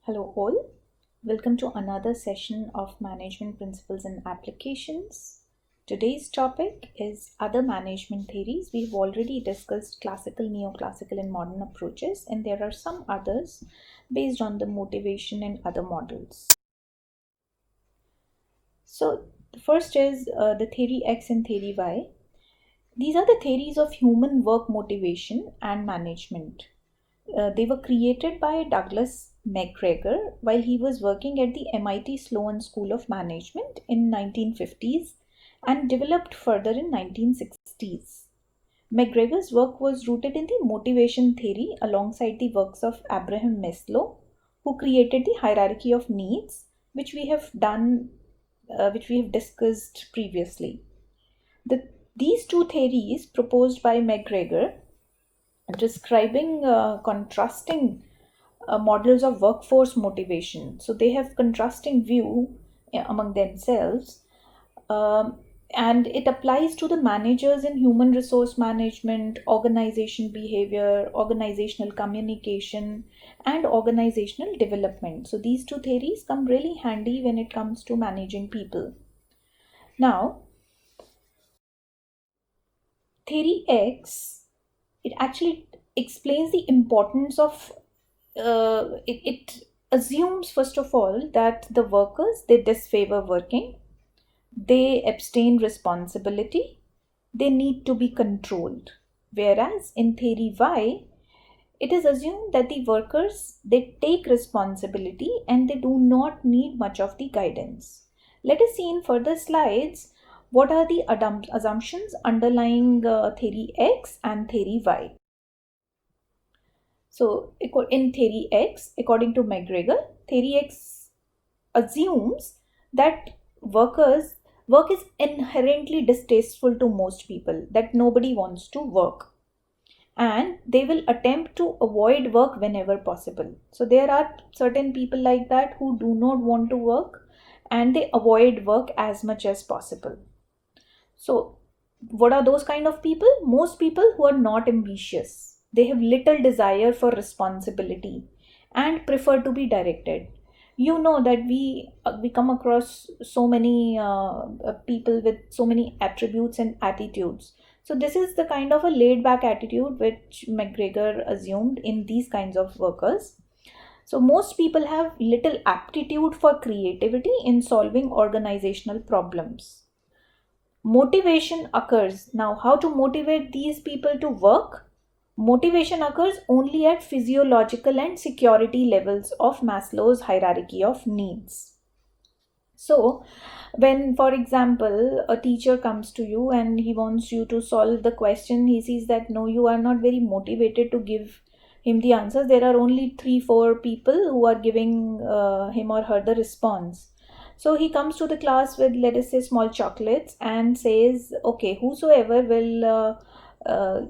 Hello, all. Welcome to another session of Management Principles and Applications. Today's topic is other management theories. We've already discussed classical, neoclassical, and modern approaches, and there are some others based on the motivation and other models. So, the first is the theory X and theory Y. These are the theories of human work motivation and management. They were created by Douglas McGregor while he was working at the MIT Sloan School of Management in 1950s and developed further in 1960s. McGregor's work was rooted in the motivation theory alongside the works of Abraham Maslow, who created the hierarchy of needs, which we have discussed previously. These two theories proposed by McGregor describing contrasting models of workforce motivation. So they have contrasting view among themselves, um, and it applies to the managers in human resource management, organization behavior, organizational communication, and organizational development. So these two theories come really handy when it comes to managing people. Now, theory X, it actually explains the importance of it assumes first of all that the workers they disfavor working, they abstain responsibility, they need to be controlled. Whereas in theory Y, it is assumed that the workers they take responsibility and they do not need much of the guidance. Let us see in further slides what are the assumptions underlying theory X and theory Y. So, in theory X, according to McGregor, theory X assumes that work is inherently distasteful to most people, that nobody wants to work, and they will attempt to avoid work whenever possible. So, there are certain people like that who do not want to work and they avoid work as much as possible. So, what are those kind of people? Most people who are not ambitious. They have little desire for responsibility and prefer to be directed. You know that we come across so many people with so many attributes and attitudes. So this is the kind of a laid back attitude which McGregor assumed in these kinds of workers. So most people have little aptitude for creativity in solving organizational problems. Motivation occurs. Now, how to motivate these people to work? Motivation occurs only at physiological and security levels of Maslow's hierarchy of needs. So, when, for example, a teacher comes to you and he wants you to solve the question, he sees that no, you are not very motivated to give him the answers. There are only 3-4 people who are giving him or her the response. So he comes to the class with, let us say, small chocolates and says, okay, whosoever will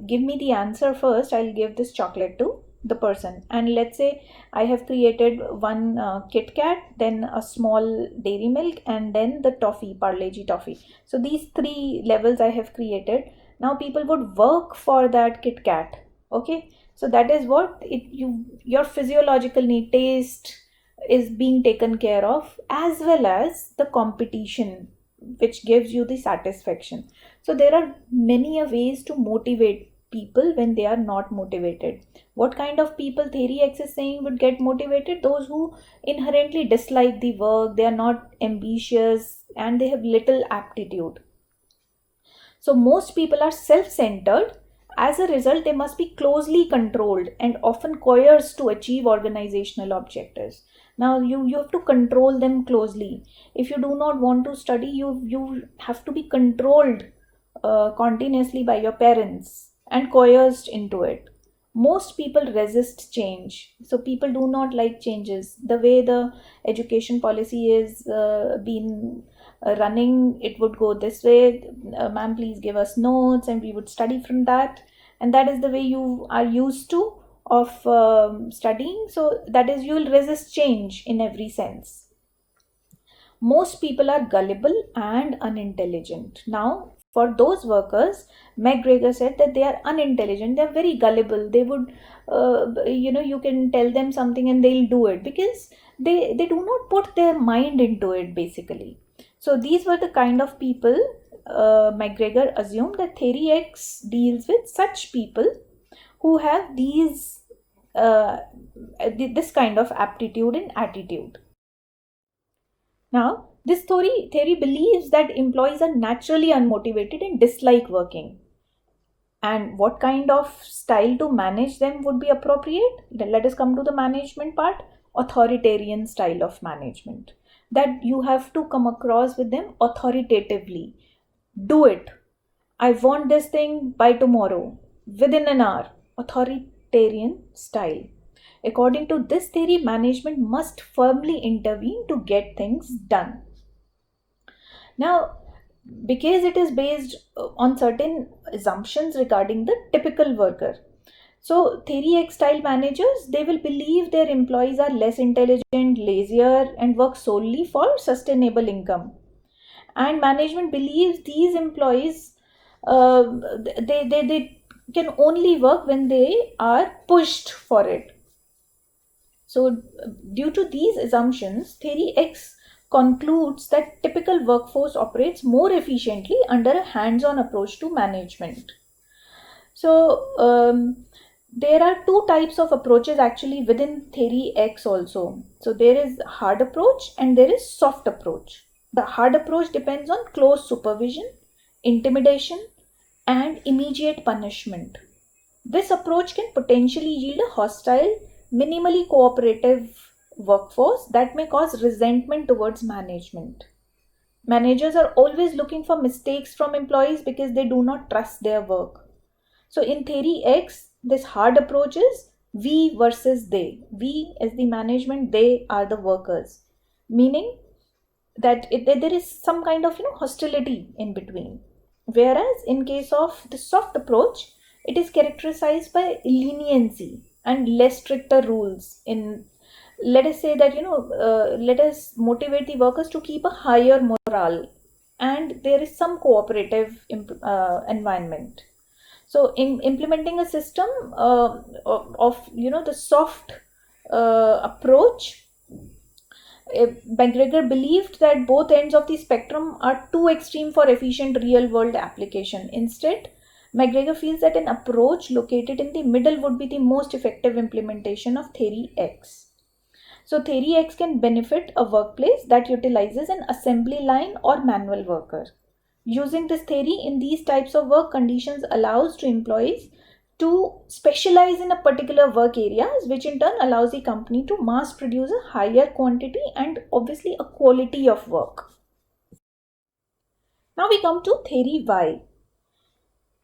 give me the answer first, I'll give this chocolate to the person. And let's say I have created one Kit Kat, then a small Dairy Milk, and then the toffee, Parle-G toffee. So these 3 levels I have created. Now people would work for that Kit Kat. Okay, so that is what your physiological need, taste is being taken care of, as well as the competition which gives you the satisfaction. So there are many ways to motivate people when they are not motivated. What kind of people theory X is saying would get motivated? Those who inherently dislike the work, they are not ambitious, and they have little aptitude. So most people are self-centered. As a result, they must be closely controlled and often coerced to achieve organizational objectives. Now you have to control them closely. If you do not want to study, you have to be controlled continuously by your parents and coerced into it. Most people resist change. So people do not like changes. The way the education policy is been running, it would go this way. Ma'am, please give us notes and we would study from that. And that is the way you are used to of studying. So that is, you will resist change in every sense. Most people are gullible and unintelligent. Now, For those workers, McGregor said that they are unintelligent, they are very gullible. They would, you can tell them something and they'll do it because they do not put their mind into it basically. So these were the kind of people McGregor assumed that Theory X deals with such people who have this kind of aptitude and attitude. Now, this theory believes that employees are naturally unmotivated and dislike working. And what kind of style to manage them would be appropriate? Let us come to the management part. Authoritarian style of management. That you have to come across with them authoritatively. Do it. I want this thing by tomorrow, within an hour. Authoritarian style. According to this theory, management must firmly intervene to get things done. Now, because it is based on certain assumptions regarding the typical worker. So, Theory X style managers, they will believe their employees are less intelligent, lazier, and work solely for sustainable income. And management believes these employees, they can only work when they are pushed for it. So, due to these assumptions, Theory X concludes that typical workforce operates more efficiently under a hands-on approach to management. So, there are two types of approaches actually within Theory X also. So, there is hard approach and there is soft approach. The hard approach depends on close supervision, intimidation, and immediate punishment. This approach can potentially yield a hostile, minimally cooperative workforce that may cause resentment towards management. Managers are always looking for mistakes from employees because they do not trust their work. So in Theory X, this hard approach is we versus they. We as the management, they are the workers. Meaning that there is some kind of hostility in between. Whereas in case of the soft approach, it is characterized by leniency and less stricter rules. In let us say that let us motivate the workers to keep a higher morale, and there is some cooperative environment. So in implementing a system of the soft approach, McGregor believed that both ends of the spectrum are too extreme for efficient real world application. Instead, McGregor feels that an approach located in the middle would be the most effective implementation of Theory X. So Theory X can benefit a workplace that utilizes an assembly line or manual worker. Using this theory in these types of work conditions allows to employees to specialize in a particular work areas, which in turn allows the company to mass produce a higher quantity and obviously a quality of work. Now we come to Theory Y.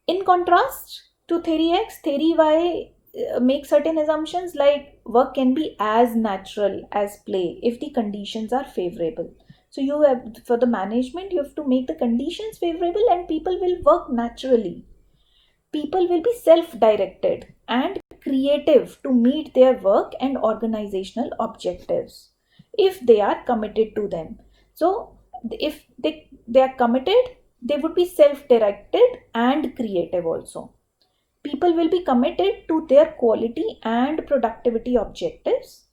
In contrast to Theory X, Theory Y makes certain assumptions like work can be as natural as play if the conditions are favorable. So you have, for the management, you have to make the conditions favorable and people will work naturally. People will be self-directed and creative to meet their work and organizational objectives if they are committed to them. So if they are committed, they would be self-directed and creative also. People will be committed to their quality and productivity objectives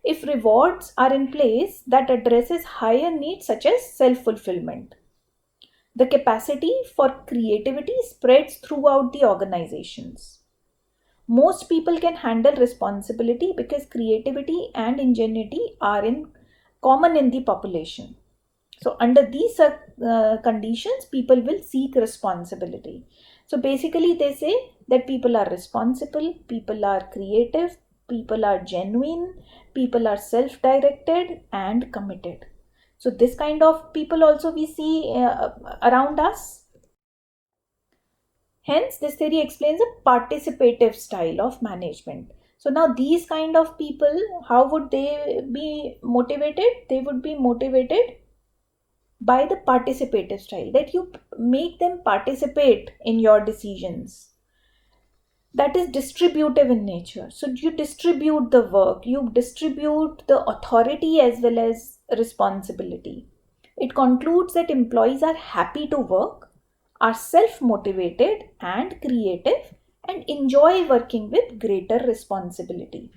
if rewards are in place that addresses higher needs such as self-fulfillment. The capacity for creativity spreads throughout the organizations. Most people can handle responsibility because creativity and ingenuity are common in the population. So under these conditions, people will seek responsibility. So basically they say that people are responsible, people are creative, people are genuine, people are self-directed and committed. So this kind of people also we see around us. Hence, this theory explains a participative style of management. So now these kind of people, how would they be motivated? They would be motivated by the participative style, that you make them participate in your decisions. That is distributive in nature. So you distribute the work, you distribute the authority as well as responsibility. It concludes that employees are happy to work, are self-motivated and creative and enjoy working with greater responsibility.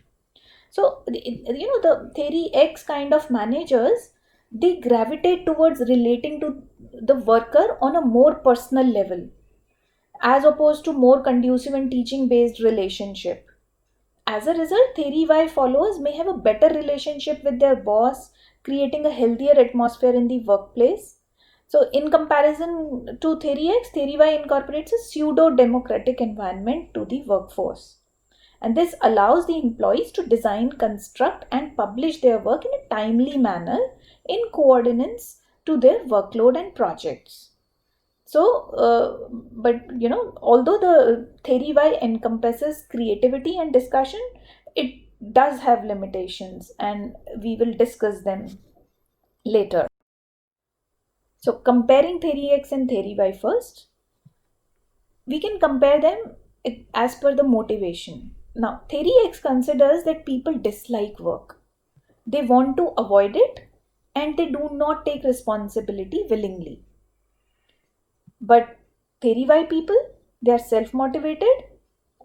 So, the theory X kind of managers, they gravitate towards relating to the worker on a more personal level, as opposed to more conducive and teaching based relationship. As a result, theory Y followers may have a better relationship with their boss, creating a healthier atmosphere in the workplace. So, in comparison to theory X, theory Y incorporates a pseudo democratic environment to the workforce. And this allows the employees to design, construct, and publish their work in a timely manner in coordinates to their workload and projects. So, although the theory Y encompasses creativity and discussion, it does have limitations, and we will discuss them later. So, comparing theory X and theory Y first, we can compare them as per the motivation. Now, theory X considers that people dislike work, they want to avoid it, and they do not take responsibility willingly. But theory Y people, they are self motivated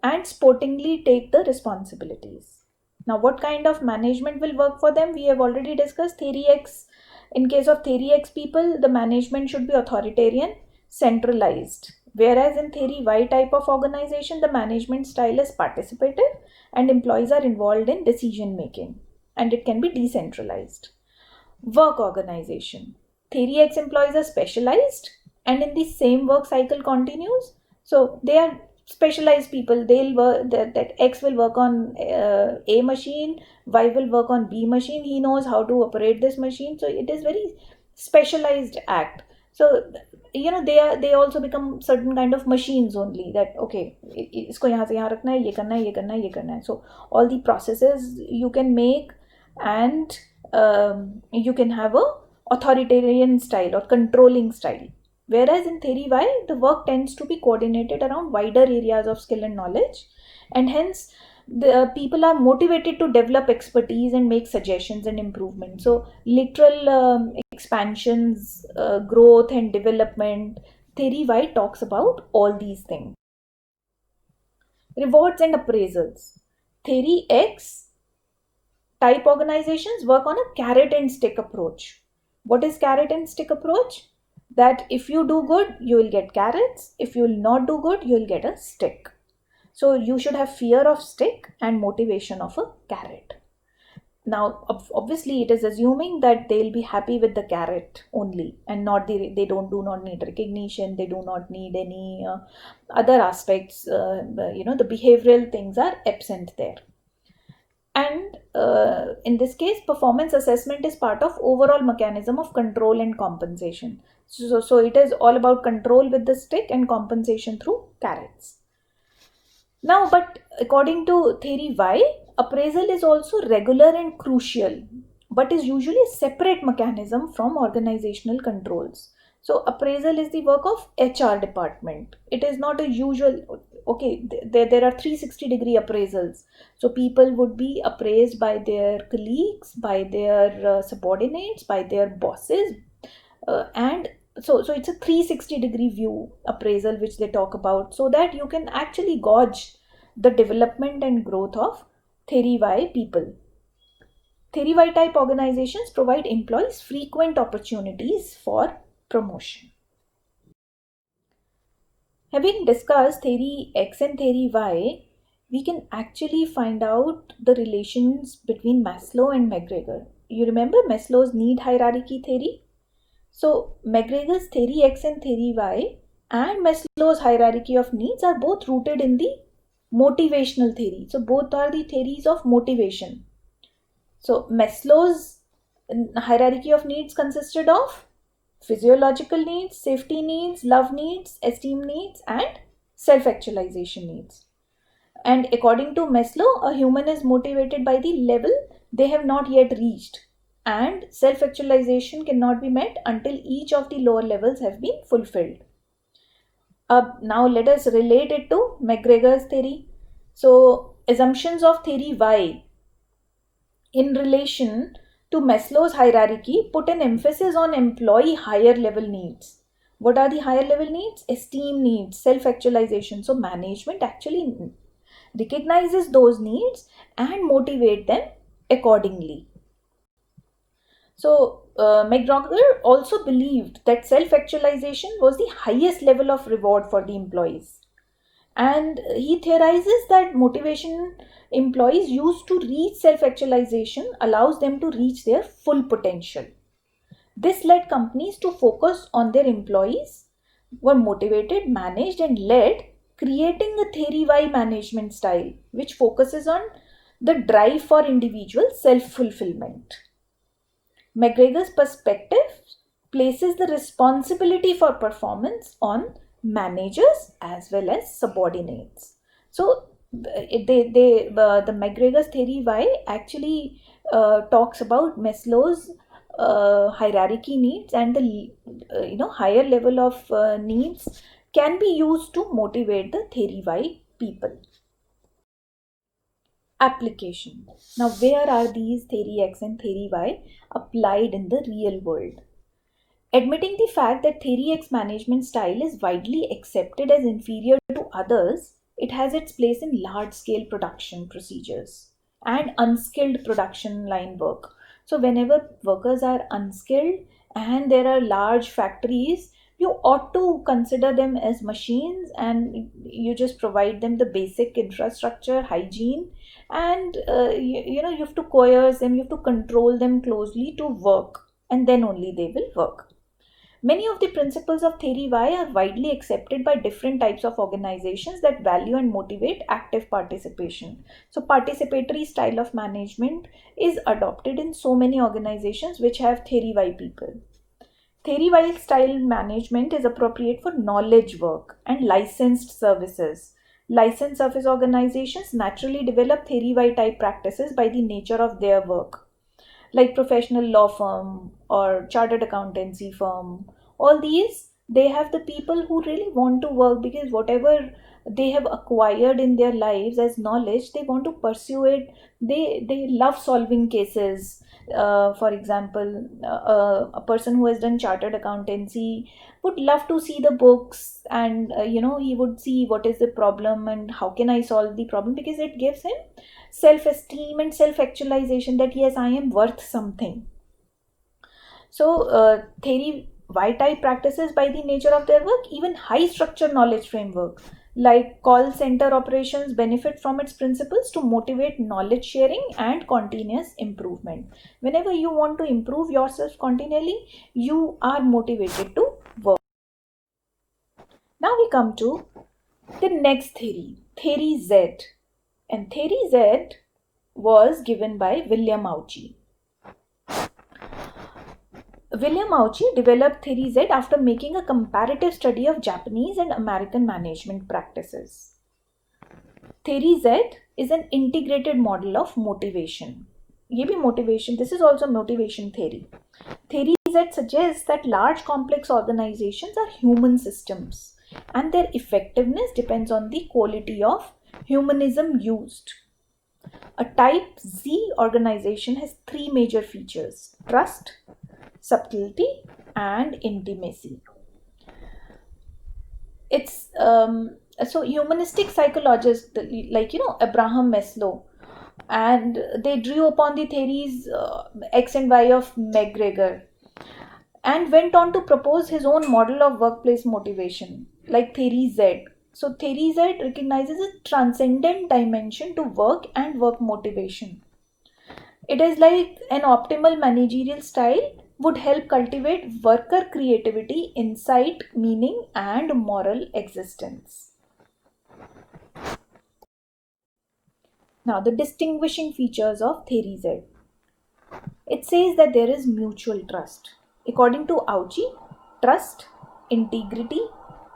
and sportingly take the responsibilities. Now, what kind of management will work for them? We have already discussed theory X. In case of theory X people, the management should be authoritarian, centralized. Whereas in theory Y type of organization, the management style is participative and employees are involved in decision making, and it can be decentralized. Work organization. Theory X employees are specialized and in the same work cycle continues. So they are specialized people. They'll work, that X will work on A machine, Y will work on B machine. He knows how to operate this machine. So it is very specialized act. So they also become certain kind of machines only, that okay, इसको यहाँ से यहाँ रखना है, ये करना है, ये करना है, ये करना है. So all the processes you can make, and you can have a authoritarian style or controlling style. Whereas in theory Y, the work tends to be coordinated around wider areas of skill and knowledge, and hence the people are motivated to develop expertise and make suggestions and improvements. So literal expansions, growth and development, theory Y talks about all these things. Rewards and appraisals. Theory X type organizations work on a carrot and stick approach. What is carrot and stick approach? That if you do good, you will get carrots. If you will not do good, you will get a stick. So you should have fear of stick and motivation of a carrot. Now, obviously, it is assuming that they'll be happy with the carrot only, and not they do not need recognition. They do not need any other aspects. The behavioral things are absent there. And in this case, performance assessment is part of overall mechanism of control and compensation. So it is all about control with the stick and compensation through carrots. Now, but according to theory Y, appraisal is also regular and crucial, but is usually a separate mechanism from organizational controls. So appraisal is the work of HR department. It is not a usual, okay, there are 360-degree appraisals. So people would be appraised by their colleagues, by their subordinates, by their bosses, and so it's a 360-degree view appraisal which they talk about, so that you can actually gauge the development and growth of theory Y people. Theory Y type organizations provide employees frequent opportunities for promotion. Having discussed theory X and theory Y, we can actually find out the relations between Maslow and McGregor. You remember Maslow's need hierarchy theory? So McGregor's theory X and theory Y and Maslow's hierarchy of needs are both rooted in the motivational theory. So both are the theories of motivation. So Maslow's hierarchy of needs consisted of physiological needs, safety needs, love needs, esteem needs, and self-actualization needs. And according to Maslow, a human is motivated by the level they have not yet reached, and self-actualization cannot be met until each of the lower levels have been fulfilled. Now let us relate it to McGregor's theory. So assumptions of theory Y in relation to Maslow's hierarchy put an emphasis on employee higher level needs, What are the higher level needs? Esteem needs, self-actualization. So management actually recognizes those needs and motivate them accordingly. So McGregor also believed that self-actualization was the highest level of reward for the employees. And he theorizes that motivation employees use to reach self-actualization allows them to reach their full potential. This led companies to focus on their employees, were motivated, managed, and led, creating a theory Y management style which focuses on the drive for individual self fulfillment. McGregor's perspective places the responsibility for performance on managers as well as subordinates. So, the McGregor's theory Y actually talks about Maslow's hierarchy needs, and the higher level of needs can be used to motivate the theory Y people. Application. Now, where are these theory X and theory Y applied in the real world? Admitting the fact that theory X management style is widely accepted as inferior to others, it has its place in large scale production procedures and unskilled production line work. So, whenever workers are unskilled and there are large factories, you ought to consider them as machines and you just provide them the basic infrastructure, hygiene, and you have to coerce them, you have to control them closely to work, and then only they will work. Many of the principles of theory Y are widely accepted by different types of organizations that value and motivate active participation. So, participatory style of management is adopted in so many organizations which have theory Y people. Theory Y style management is appropriate for knowledge work and licensed services. Licensed service organizations naturally develop theory Y type practices by the nature of their work, like professional law firm or chartered accountancy firm. All these, they have the people who really want to work because whatever they have acquired in their lives as knowledge, they want to pursue it. They love solving cases. For example, a person who has done chartered accountancy would love to see the books, and he would see what is the problem and how can I solve the problem, because it gives him self esteem and self actualization that yes, I am worth something. So, theory Y type practices by the nature of their work, even high structure knowledge framework like call center operations benefit from its principles to motivate knowledge sharing and continuous improvement. Whenever you want to improve yourself continually, you are motivated to work. Now we come to the next theory, theory Z. And theory Z was given by William Auchi. William Auchi developed theory Z after making a comparative study of Japanese and American management practices. Theory Z is an integrated model of motivation. This is also motivation theory. Theory Z suggests that large complex organizations are human systems and their effectiveness depends on the quality of humanism used. A type Z organization has three major features: trust, subtlety, and intimacy. It's so humanistic psychologists like Abraham Maslow, and they drew upon the theories X and Y of McGregor and went on to propose his own model of workplace motivation, like theory Z. So theory Z recognizes a transcendent dimension to work and work motivation. It is like an optimal managerial style would help cultivate worker creativity, insight, meaning, and moral existence. Now, the distinguishing features of theory Z. It says that there is mutual trust. According to Auchi, trust, integrity,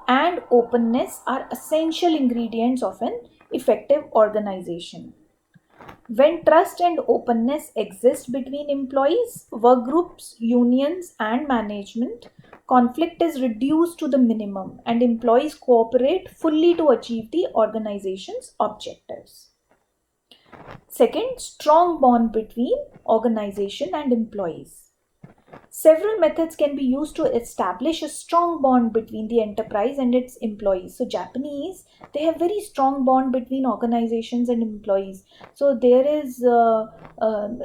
and openness are essential ingredients of an effective organization. When trust and openness exist between employees, work groups, unions, and management, conflict is reduced to the minimum and employees cooperate fully to achieve the organization's objectives. Second, strong bond between organization and employees. Several methods can be used to establish a strong bond between the enterprise and its employees. So Japanese, they have very strong bond between organizations and employees. So there is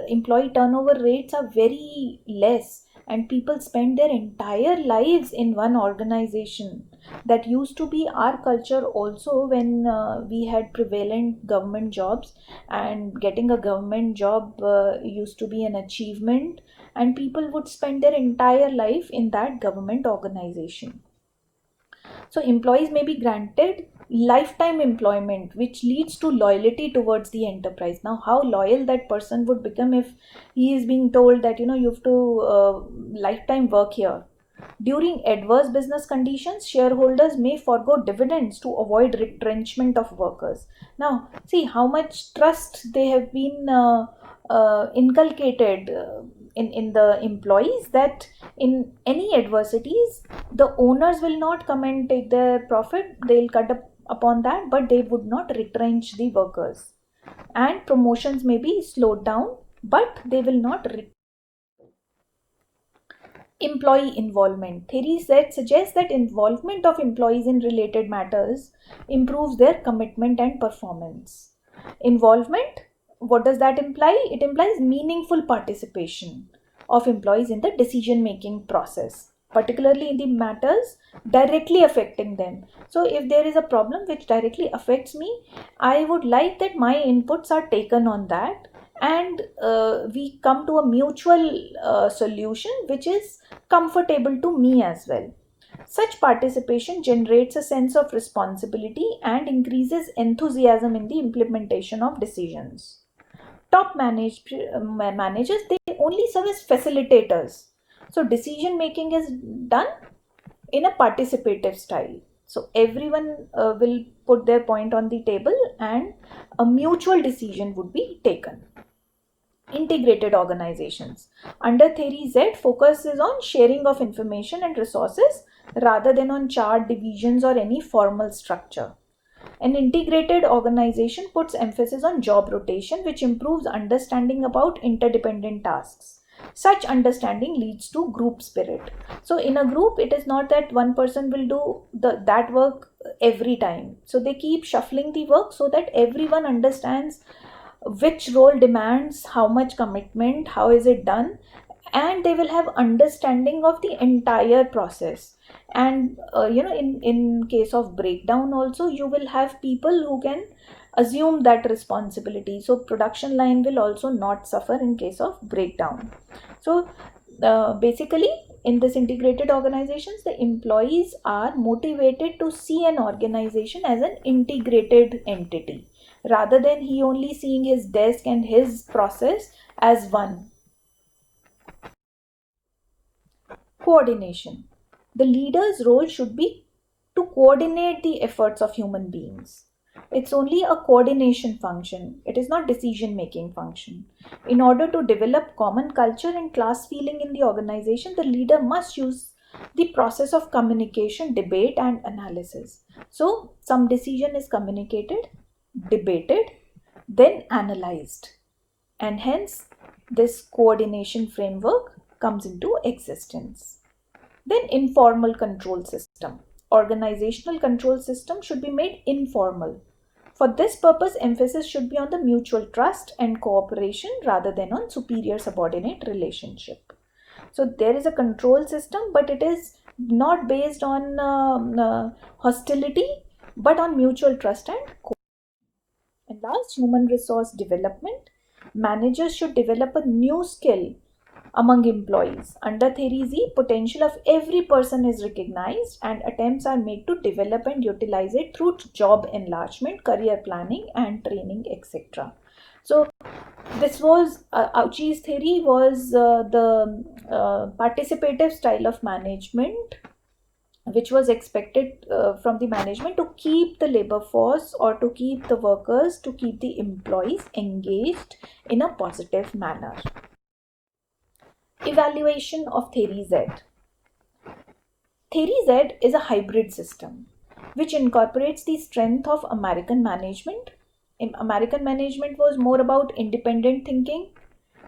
employee turnover rates are very less, and people spend their entire lives in one organization. That used to be our culture also when we had prevalent government jobs, and getting a government job used to be an achievement, and people would spend their entire life in that government organization. So employees may be granted lifetime employment, which leads to loyalty towards the enterprise. Now, how loyal that person would become if he is being told that, you have to lifetime work here. During adverse business conditions, shareholders may forego dividends to avoid retrenchment of workers. Now, see how much trust they have been inculcated in the employees, that in any adversities, the owners will not come and take their profit, they'll cut upon that, but they would not retrench the workers. And promotions may be slowed down, but they will not Employee involvement. Theories that suggest that involvement of employees in related matters improves their commitment and performance. Involvement, what does that imply? It implies meaningful participation of employees in the decision making process, particularly in the matters directly affecting them. So if there is a problem which directly affects me, I would like that my inputs are taken on that, and we come to a mutual solution which is comfortable to me as well. Such participation generates a sense of responsibility and increases enthusiasm in the implementation of decisions. Top managers, they only serve as facilitators. So decision making is done in a participative style. So everyone will put their point on the table, and a mutual decision would be taken. Integrated organizations. Under Theory Z, focus is on sharing of information and resources rather than on chart divisions or any formal structure. An integrated organization puts emphasis on job rotation, which improves understanding about interdependent tasks. Such understanding leads to group spirit. So in a group, it is not that one person will do that work every time. So they keep shuffling the work so that everyone understands which role demands how much commitment, how is it done, and they will have understanding of the entire process. And in case of breakdown also, you will have people who can assume that responsibility, so production line will also not suffer in case of breakdown. So basically, in this integrated organizations, the employees are motivated to see an organization as an integrated entity, rather than he only seeing his desk and his process as one. Coordination. The leader's role should be to coordinate the efforts of human beings. It's only a coordination function. It is not decision making function. In order to develop common culture and class feeling in the organization, the leader must use the process of communication, debate and analysis. So some decision is communicated, debated, then analyzed, and hence this coordination framework comes into existence. Then informal control system. Organizational control system should be made informal. For this purpose, emphasis should be on the mutual trust and cooperation rather than on superior subordinate relationship. So there is a control system, but it is not based on hostility, but on mutual trust and cooperation. And last, human resource development. Managers should develop a new skill among employees. Under Theory Z, potential of every person is recognized and attempts are made to develop and utilize it through job enlargement, career planning and training, etc. So this was Auchi's theory was the participative style of management, which was expected from the management to keep the labor force or to keep the workers, to keep the employees engaged in a positive manner. Evaluation of Theory Z. Theory Z is a hybrid system which incorporates the strength of American management. American management was more about independent thinking,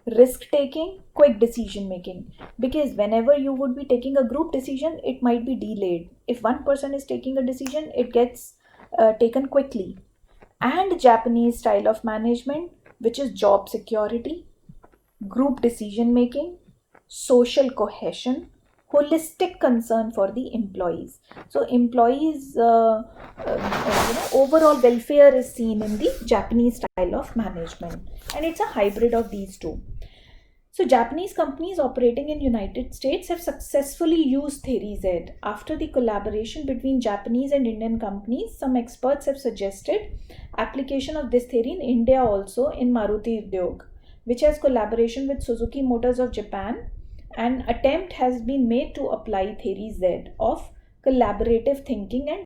Risk taking, quick decision making. Because whenever you would be taking a group decision, it might be delayed. If one person is taking a decision, it gets taken quickly. And Japanese style of management, which is job security, group decision making, social cohesion, holistic concern for the employees. So employees overall welfare is seen in the Japanese style of management, and it's a hybrid of these two. So Japanese companies operating in United States have successfully used Theory Z. After the collaboration between Japanese and Indian companies, some experts have suggested application of this theory in India also in Maruti Udyog, which has collaboration with Suzuki Motors of Japan. An attempt has been made to apply Theory Z of collaborative thinking and.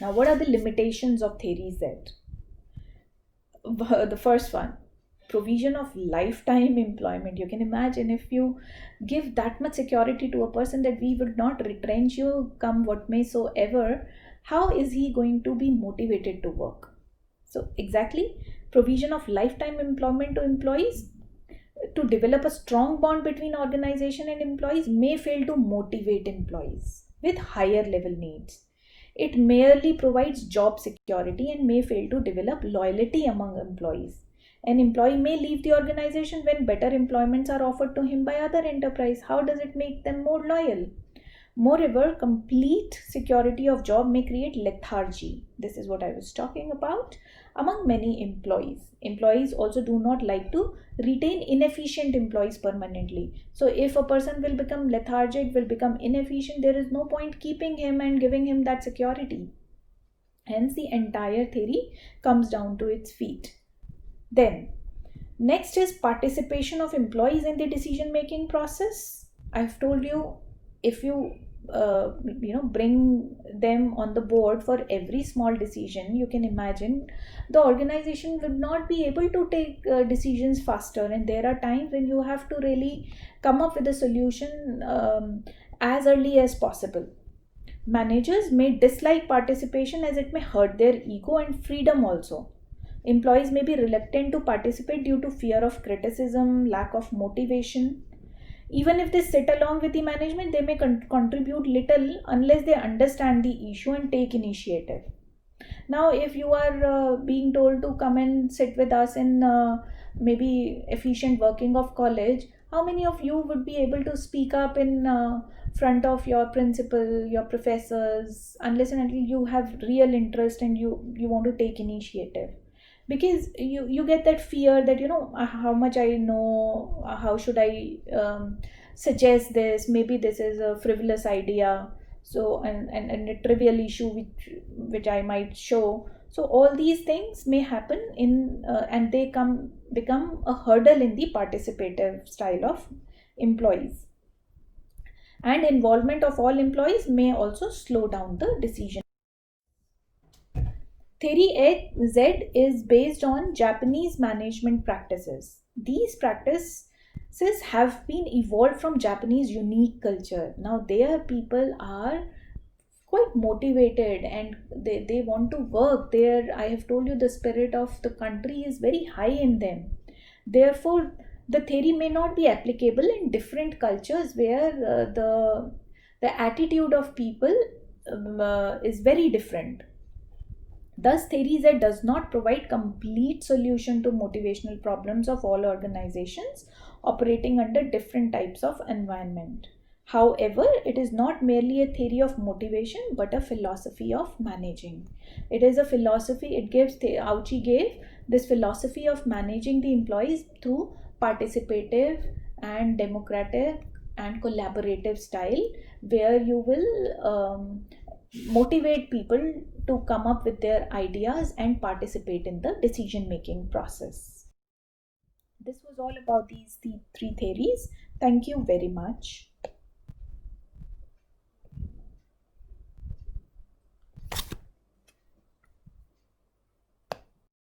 Now, what are the limitations of Theory Z? The first one, provision of lifetime employment. You can imagine, if you give that much security to a person that we would not retrench you come what may so ever, how is he going to be motivated to work? So exactly, provision of lifetime employment to employees to develop a strong bond between organization and employees may fail to motivate employees with higher level needs. It merely provides job security and may fail to develop loyalty among employees. An employee may leave the organization when better employments are offered to him by other enterprise. How does it make them more loyal? Moreover, complete security of job may create lethargy. This is what I was talking about among many employees. Employees also do not like to retain inefficient employees permanently. So if a person will become lethargic, will become inefficient, there is no point keeping him and giving him that security. Hence, the entire theory comes down to its feet. Then, next is participation of employees in the decision making process. I've told you, if you bring them on the board for every small decision, you can imagine the organization would not be able to take decisions faster, and there are times when you have to really come up with a solution as early as possible. Managers may dislike participation as it may hurt their ego and freedom also. Employees may be reluctant to participate due to fear of criticism, lack of motivation. Even if they sit along with the management, they may contribute little unless they understand the issue and take initiative. Now, if you are being told to come and sit with us in maybe efficient working of college, how many of you would be able to speak up in front of your principal, your professors, unless and until you have real interest and you want to take initiative? Because you get that fear that how much I know, how should I suggest this, maybe this is a frivolous idea, so and a trivial issue which I might show. So all these things may happen in and they become a hurdle in the participative style of employees. And involvement of all employees may also slow down the decision. Theory Z is based on Japanese management practices. These practices have been evolved from Japanese unique culture. Now, their people are quite motivated and they want to work there. I have told you the spirit of the country is very high in them. Therefore, the theory may not be applicable in different cultures where the attitude of people is very different. Thus, Theory Z does not provide complete solution to motivational problems of all organizations operating under different types of environment. However, it is not merely a theory of motivation but a philosophy of managing. It is a philosophy, Auchi gave this philosophy of managing the employees through participative and democratic and collaborative style, where you will motivate people to come up with their ideas and participate in the decision making process. This was all about these three theories. Thank you very much.